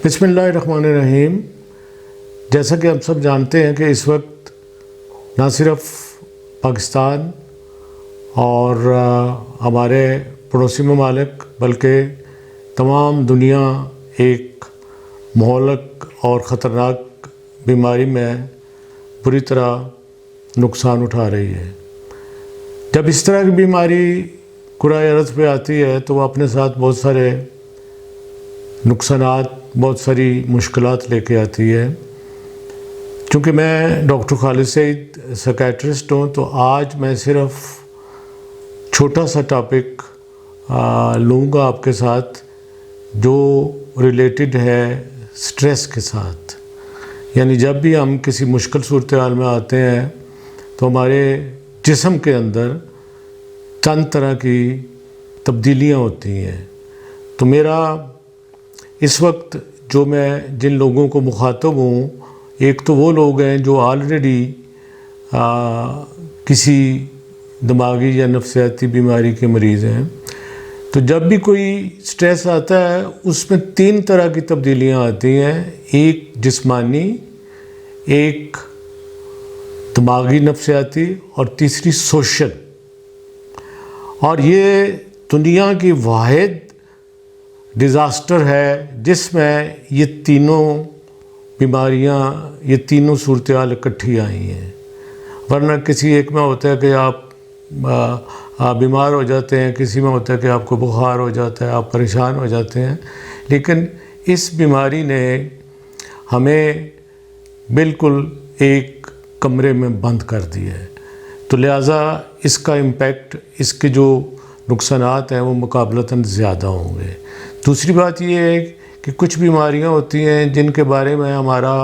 بسم اللہ الرحمن الرحیم۔ جیسا کہ ہم سب جانتے ہیں کہ اس وقت نہ صرف پاکستان اور ہمارے پڑوسی ممالک بلکہ تمام دنیا ایک مہلک اور خطرناک بیماری میں بری طرح نقصان اٹھا رہی ہے۔ جب اس طرح کی بیماری کرۂ ارض پہ آتی ہے تو وہ اپنے ساتھ بہت سارے نقصانات، بہت ساری مشکلات لے کے آتی ہے۔ چونکہ میں ڈاکٹر خالد سعید سائیکیٹرسٹ ہوں تو آج میں صرف چھوٹا سا ٹاپک لوں گا آپ کے ساتھ جو ریلیٹڈ ہے سٹریس کے ساتھ۔ یعنی جب بھی ہم کسی مشکل صورتحال میں آتے ہیں تو ہمارے جسم کے اندر چند طرح کی تبدیلیاں ہوتی ہیں۔ تو میرا اس وقت جو میں جن لوگوں کو مخاطب ہوں، ایک تو وہ لوگ ہیں جو آلریڈی کسی دماغی یا نفسیاتی بیماری کے مریض ہیں۔ تو جب بھی کوئی سٹریس آتا ہے اس میں 3 طرح کی تبدیلیاں آتی ہیں، ایک جسمانی، ایک دماغی نفسیاتی اور تیسری سوشل۔ اور یہ دنیا کی واحد ڈیزاسٹر ہے جس میں یہ تینوں بیماریاں، یہ تینوں صورتحال اکٹھی آئی ہیں۔ ورنہ کسی ایک میں ہوتا ہے کہ آپ بیمار ہو جاتے ہیں، کسی میں ہوتا ہے کہ آپ کو بخار ہو جاتا ہے، آپ پریشان ہو جاتے ہیں، لیکن اس بیماری نے ہمیں بالکل ایک کمرے میں بند کر دیا ہے۔ تو لہٰذا اس کا امپیکٹ، اس کے جو نقصانات ہیں وہ مقابلتاً زیادہ ہوں گے۔ دوسری بات یہ ہے کہ کچھ بیماریاں ہوتی ہیں جن کے بارے میں ہمارا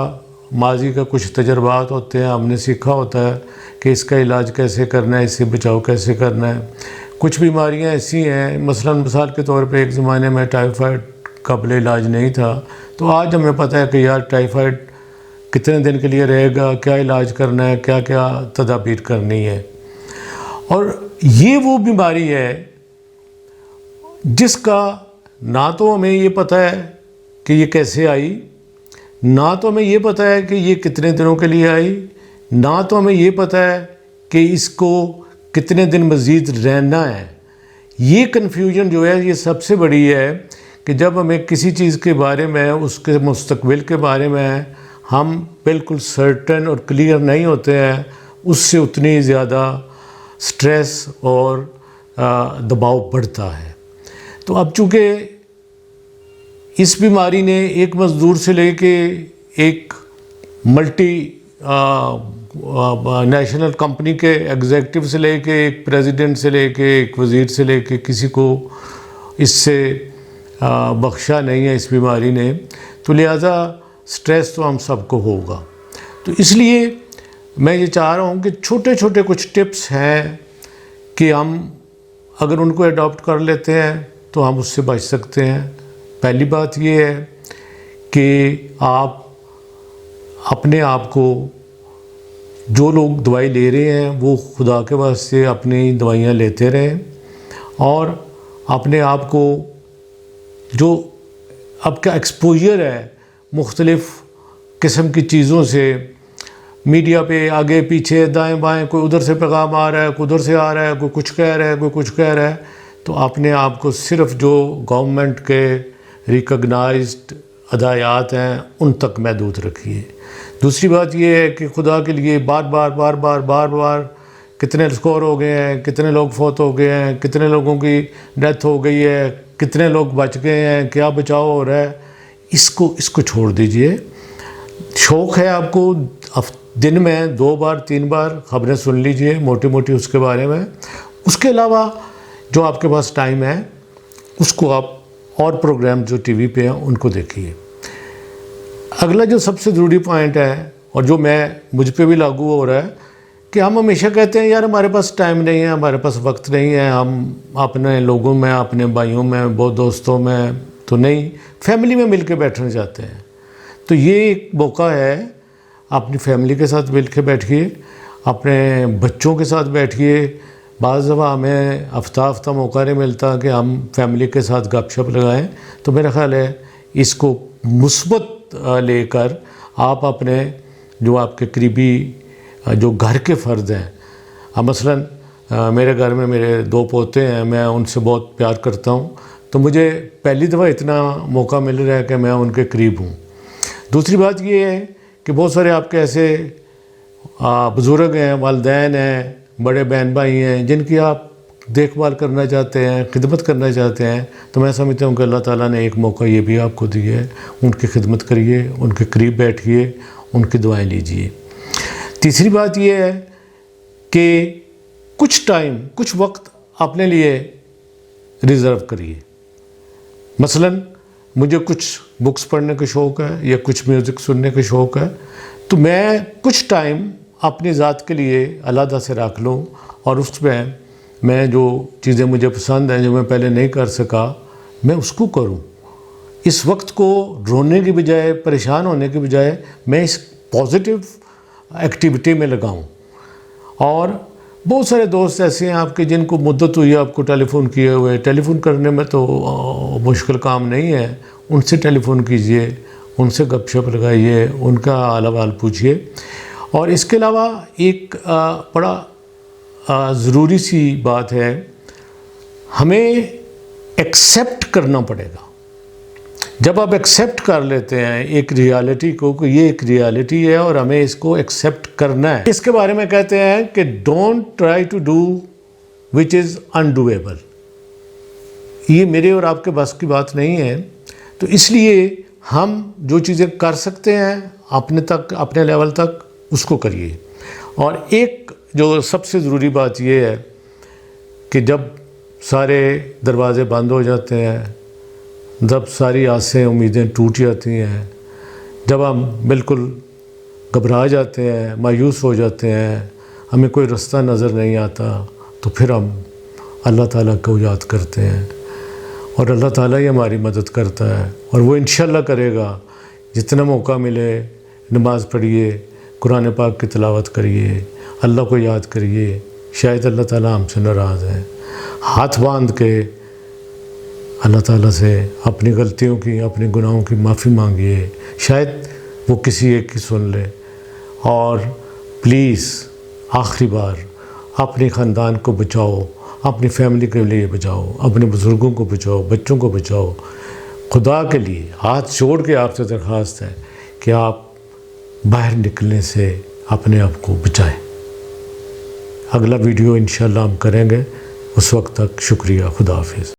ماضی کا کچھ تجربات ہوتے ہیں، ہم نے سیکھا ہوتا ہے کہ اس کا علاج کیسے کرنا ہے، اس سے بچاؤ کیسے کرنا ہے۔ کچھ بیماریاں ایسی ہیں، مثال کے طور پہ ایک زمانے میں ٹائیفائڈ قابل علاج نہیں تھا، تو آج ہمیں پتہ ہے کہ یار ٹائیفائڈ کتنے دن کے لیے رہے گا، کیا علاج کرنا ہے، کیا کیا تدابیر کرنی ہے۔ اور یہ وہ بیماری ہے جس کا نہ تو ہمیں یہ پتہ ہے کہ یہ کیسے آئی، نہ تو ہمیں یہ پتہ ہے کہ یہ کتنے دنوں کے لیے آئی، نہ تو ہمیں یہ پتہ ہے کہ اس کو کتنے دن مزید رہنا ہے۔ یہ کنفیوژن جو ہے یہ سب سے بڑی ہے کہ جب ہمیں کسی چیز کے بارے میں، اس کے مستقبل کے بارے میں ہم بالکل سرٹن اور کلیئر نہیں ہوتے ہیں، اس سے اتنی زیادہ سٹریس اور دباؤ بڑھتا ہے۔ تو اب چونکہ اس بیماری نے ایک مزدور سے لے کے ایک ملٹی نیشنل کمپنی کے ایگزیکٹو سے لے کے ایک پریزیڈنٹ سے لے کے ایک وزیر سے لے کے کسی کو اس سے بخشا نہیں ہے اس بیماری نے، تو لہٰذا سٹریس تو ہم سب کو ہوگا۔ تو اس لیے میں یہ چاہ رہا ہوں کہ چھوٹے چھوٹے کچھ ٹپس ہیں کہ ہم اگر ان کو اڈاپٹ کر لیتے ہیں تو ہم اس سے بچ سکتے ہیں۔ پہلی بات یہ ہے کہ آپ اپنے آپ کو، جو لوگ دوائی لے رہے ہیں وہ خدا کے واسطے اپنی دوائیاں لیتے رہیں، اور اپنے آپ کو جو اب کا ایکسپوجر ہے مختلف قسم کی چیزوں سے، میڈیا پہ آگے پیچھے دائیں بائیں کوئی ادھر سے پیغام آ رہا ہے، کوئی ادھر سے آ رہا ہے، کوئی کچھ کہہ رہا ہے، کوئی کچھ کہہ رہا ہے، تو اپنے آپ کو صرف جو گورنمنٹ کے ریکگنائزڈ ہدایات ہیں ان تک محدود رکھیے۔ دوسری بات یہ ہے کہ خدا کے لیے بار بار کتنے اسکور ہو گئے ہیں، کتنے لوگ فوت ہو گئے ہیں، کتنے لوگوں کی ڈیتھ ہو گئی ہے، کتنے لوگ بچ گئے ہیں، کیا بچاؤ ہو رہا ہے، اس کو چھوڑ دیجئے۔ شوق ہے آپ کو، دن میں 2 بار 3 بار خبریں سن لیجئے موٹی موٹی اس کے بارے میں۔ اس کے علاوہ جو آپ کے پاس ٹائم ہے اس کو آپ اور پروگرام جو ٹی وی پہ ہیں ان کو دیکھیے۔ اگلا جو سب سے ضروری پوائنٹ ہے اور جو مجھ پہ بھی لاگو ہو رہا ہے کہ ہم ہمیشہ کہتے ہیں یار ہمارے پاس ٹائم نہیں ہے، ہمارے پاس وقت نہیں ہے، ہم اپنے لوگوں میں، اپنے بھائیوں میں، بہت دوستوں میں تو نہیں، فیملی میں مل کے بیٹھنا چاہتے ہیں۔ تو یہ ایک موقع ہے، اپنی فیملی کے ساتھ مل کے بیٹھیے، اپنے بچوں کے ساتھ بیٹھیے۔ بعض دفعہ ہمیں ہفتہ موقع نہیں ملتا کہ ہم فیملی کے ساتھ گپ شپ لگائیں، تو میرا خیال ہے اس کو مثبت لے کر آپ اپنے جو آپ کے قریبی جو گھر کے فرد ہیں، مثلاً میرے گھر میں میرے 2 پوتے ہیں، میں ان سے بہت پیار کرتا ہوں، تو مجھے پہلی دفعہ اتنا موقع مل رہا ہے کہ میں ان کے قریب ہوں۔ دوسری بات یہ ہے کہ بہت سارے آپ کے ایسے بزرگ ہیں، والدین ہیں، بڑے بہن بھائی ہیں جن کی آپ دیکھ بھال کرنا چاہتے ہیں، خدمت کرنا چاہتے ہیں، تو میں سمجھتا ہوں کہ اللہ تعالیٰ نے ایک موقع یہ بھی آپ کو دیا ہے، ان کی خدمت کریے، ان کے قریب بیٹھیے، ان کی دعائیں لیجیے۔ تیسری بات یہ ہے کہ کچھ ٹائم، کچھ وقت اپنے لیے ریزرو کریے۔ مثلاً مجھے کچھ بکس پڑھنے کا شوق ہے یا کچھ میوزک سننے کا شوق ہے، تو میں کچھ ٹائم اپنی ذات کے لیے علیحدہ سے رکھ لوں، اور اس میں جو چیزیں مجھے پسند ہیں، جو میں پہلے نہیں کر سکا، میں اس کو کروں۔ اس وقت کو رونے کی بجائے، پریشان ہونے کی بجائے میں اس پازیٹیو ایکٹیویٹی میں لگاؤں۔ اور بہت سارے دوست ایسے ہیں آپ کے جن کو مدت ہوئی ہے آپ کو ٹیلی فون کیے ہوئے، ٹیلی فون کرنے میں تو مشکل کام نہیں ہے، ان سے ٹیلی فون کیجئے، ان سے گپ شپ لگائیے، ان کا حال احوال پوچھیے۔ اور اس کے علاوہ ایک بڑا ضروری سی بات ہے، ہمیں ایکسیپٹ کرنا پڑے گا۔ جب آپ ایکسیپٹ کر لیتے ہیں ایک ریالٹی کو کہ یہ ایک ریالٹی ہے اور ہمیں اس کو ایکسیپٹ کرنا ہے، اس کے بارے میں کہتے ہیں کہ don't try to do which is undoable. یہ میرے اور آپ کے بس کی بات نہیں ہے، تو اس لیے ہم جو چیزیں کر سکتے ہیں اپنے لیول تک اس کو کریے۔ اور ایک جو سب سے ضروری بات یہ ہے کہ جب سارے دروازے بند ہو جاتے ہیں، جب ساری آسیں امیدیں ٹوٹ جاتی ہیں، جب ہم بالکل گھبرا جاتے ہیں، مایوس ہو جاتے ہیں، ہمیں کوئی رستہ نظر نہیں آتا، تو پھر ہم اللہ تعالیٰ کو یاد کرتے ہیں، اور اللہ تعالیٰ ہی ہماری مدد کرتا ہے، اور وہ انشاءاللہ کرے گا۔ جتنا موقع ملے نماز پڑھیے، قرآن پاک کی تلاوت کریے، اللہ کو یاد کریے، شاید اللہ تعالیٰ ہم سے ناراض ہے۔ ہاتھ باندھ کے اللہ تعالیٰ سے اپنی غلطیوں کی، اپنے گناہوں کی معافی مانگیے، شاید وہ کسی ایک کی سن لے۔ اور پلیز آخری بار اپنے خاندان کو بچاؤ، اپنی فیملی کے لیے بچاؤ، اپنے بزرگوں کو بچاؤ، بچوں کو بچاؤ۔ خدا کے لیے ہاتھ جوڑ کے آپ سے درخواست ہے کہ آپ باہر نکلنے سے اپنے آپ کو بچائیں۔ اگلا ویڈیو انشاءاللہ ہم کریں گے، اس وقت تک شکریہ، خدا حافظ۔